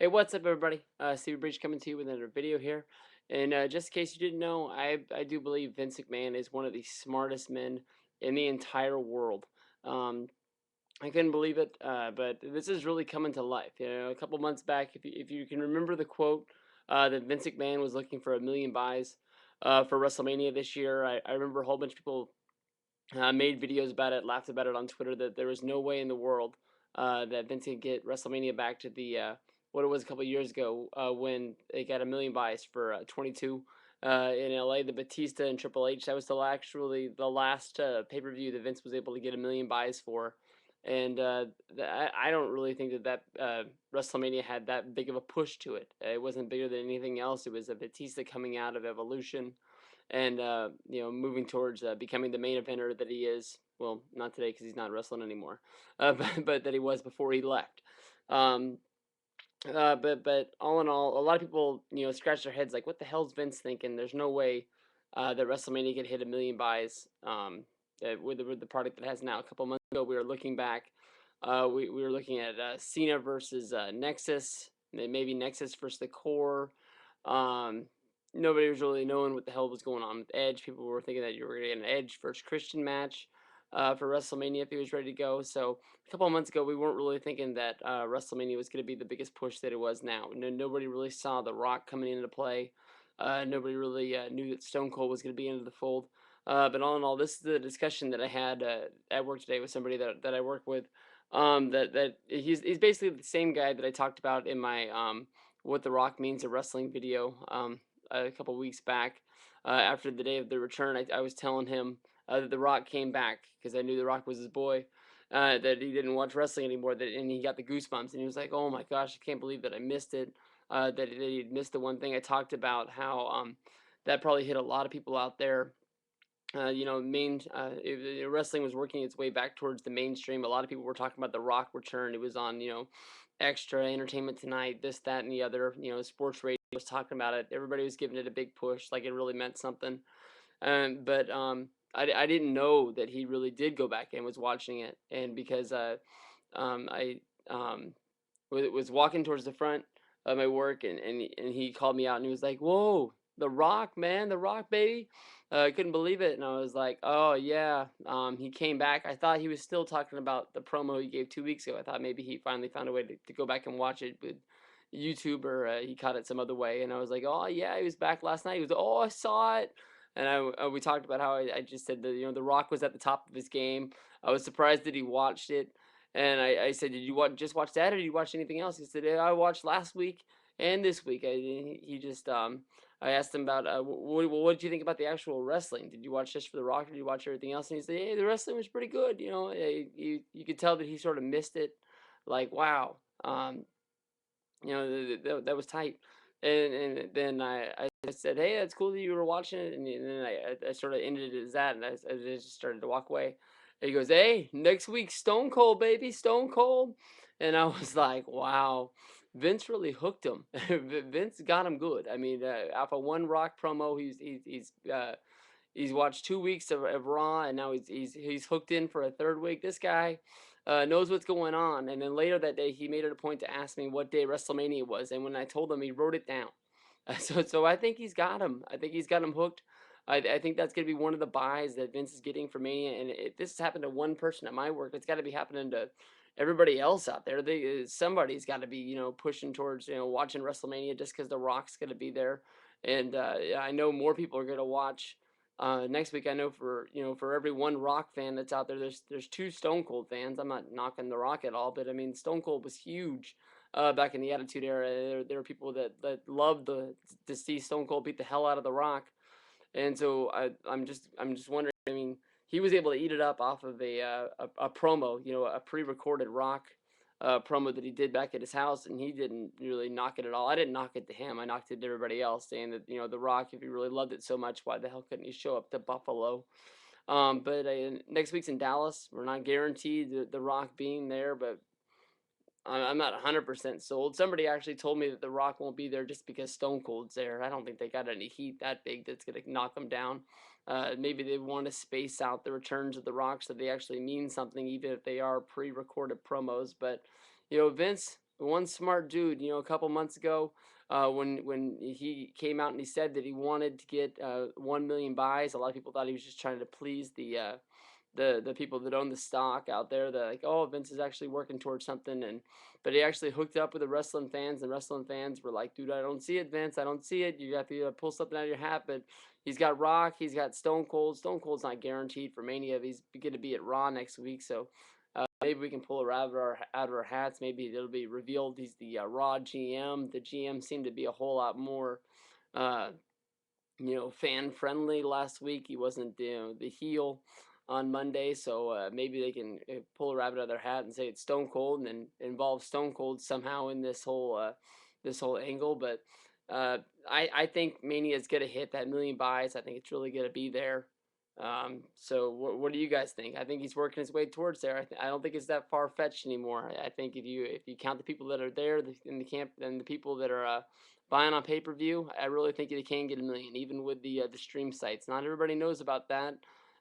Hey, what's up, everybody? Stevie Breech coming to you with another video here. And just in case you didn't know, I do believe Vince McMahon is one of the smartest men in the entire world. Um, I couldn't believe it, but this is really coming to life. You know, a couple months back, if you can remember the quote that Vince McMahon was looking for 1 million buys for WrestleMania this year, I remember a whole bunch of people made videos about it, laughed about it on Twitter that there was no way in the world that Vince could get WrestleMania back to the what it was a couple of years ago when they got 1 million buys for 22 in LA. The Batista and Triple H, that was actually the last pay-per-view that Vince was able to get 1 million buys for. And I don't really think that WrestleMania had that big of a push to it. It wasn't bigger than anything else. It was a Batista coming out of Evolution and moving towards becoming the main eventer that he is. Well, not today because he's not wrestling anymore, but that he was before he left. Um, but all in all, a lot of people scratch their heads like, what the hell's Vince thinking? There's no way that WrestleMania could hit 1 million buys with the product that it has now. A couple months ago, we were looking back. We were looking at Cena versus Nexus, maybe Nexus versus the Core. Um, Nobody was really knowing what the hell was going on with Edge. People were thinking that you were going to get an Edge versus Christian match for WrestleMania if he was ready to go. So a couple of months ago, we weren't really thinking that WrestleMania was going to be the biggest push that it was now. Nobody really saw The Rock coming into play. Nobody really knew that Stone Cold was going to be into the fold. But all in all, this is the discussion that I had at work today with somebody that I work with. That he's basically the same guy that I talked about in my what The Rock means to wrestling video a couple weeks back. After the day of the return, I was telling him that The Rock came back because I knew The Rock was his boy. That he didn't watch wrestling anymore. And he got the goosebumps, and he was like, "Oh my gosh, I can't believe that I missed it. That he missed the one thing I talked about. How that probably hit a lot of people out there. Wrestling was working its way back towards the mainstream. A lot of people were talking about the Rock return. It was on Extra Entertainment Tonight, this, that, and the other. Sports radio was talking about it. Everybody was giving it a big push, like it really meant something. But I didn't know that he really did go back and was watching it, and because I was walking towards the front of my work, and he called me out, and he was like, "Whoa, The Rock, man, The Rock, baby!" I couldn't believe it, and I was like, "Oh yeah." He came back. I thought he was still talking about the promo he gave 2 weeks ago. I thought maybe he finally found a way to go back and watch it with YouTube, or he caught it some other way. And I was like, "Oh yeah, he was back last night." He was, "Oh, I saw it." And we talked about how I just said that The Rock was at the top of his game. I was surprised that he watched it. And I said, "Did you just watch that, or did you watch anything else?" He said, "Yeah, I watched last week and this week." He just I asked him about what did you think about the actual wrestling? Did you watch just for The Rock, or did you watch everything else? And he said, "Hey, the wrestling was pretty good. You could tell that he sort of missed it. Like, wow, that was tight." And then I said, "Hey, that's cool that you were watching it." And then I sort of ended it as that, and I just started to walk away. And he goes, "Hey, next week, Stone Cold, baby, Stone Cold." And I was like, "Wow, Vince really hooked him. Vince got him good. I mean, off of one Rock promo, he's watched 2 weeks of Raw, and now he's hooked in for a third week. This guy knows what's going on." And then later that day, he made it a point to ask me what day WrestleMania was, and when I told him, he wrote it down. So I think he's got him. I think he's got him hooked. I think that's gonna be one of the buys that Vince is getting for Mania. And if this has happened to one person at my work, it's got to be happening to everybody else out there. Somebody's got to be pushing towards watching WrestleMania just because The Rock's gonna be there. And I know more people are gonna watch next week. I know for every one Rock fan that's out there, there's two Stone Cold fans. I'm not knocking The Rock at all, but I mean Stone Cold was huge back in the Attitude Era. There were people that loved to see Stone Cold beat the hell out of The Rock, and so I'm just wondering. I mean, he was able to eat it up off of a promo, a pre-recorded Rock promo that he did back at his house, and he didn't really knock it at all. I didn't knock it to him. I knocked it to everybody else, saying that The Rock, if he really loved it so much, why the hell couldn't he show up to Buffalo? But next week's in Dallas. We're not guaranteed the Rock being there, but I'm not 100% sold. Somebody actually told me that The Rock won't be there just because Stone Cold's there. I don't think they got any heat that big that's going to knock them down. Maybe they want to space out the returns of The Rock so they actually mean something, even if they are pre recorded promos. But, Vince. one smart dude, a couple months ago, when he came out and he said that he wanted to get 1 million buys. A lot of people thought he was just trying to please the people that own the stock out there. That like, oh, Vince is actually working towards something, and but he actually hooked up with the wrestling fans, and wrestling fans were like, dude, I don't see it, Vince, I don't see it. You have to pull something out of your hat. But he's got Rock, he's got Stone Cold. Stone Cold's not guaranteed for Mania. He's going to be at Raw next week, so maybe we can pull a rabbit out of our hats. Maybe it'll be revealed he's the Raw GM. The GM seemed to be a whole lot more, uh, fan friendly last week. He wasn't, the heel on Monday, so maybe they can pull a rabbit out of their hat and say it's Stone Cold and then involve Stone Cold somehow in this whole angle. But I think Mania is gonna hit that 1 million buys. I think it's really gonna be there. So what do you guys think? I think he's working his way towards there. I don't think it's that far fetched anymore. I think if you count the people that are there in the camp and the people that are buying on pay per view, I really think they can get 1 million, even with the stream sites. Not everybody knows about that,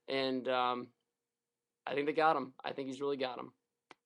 and I think they got him. I think he's really got him.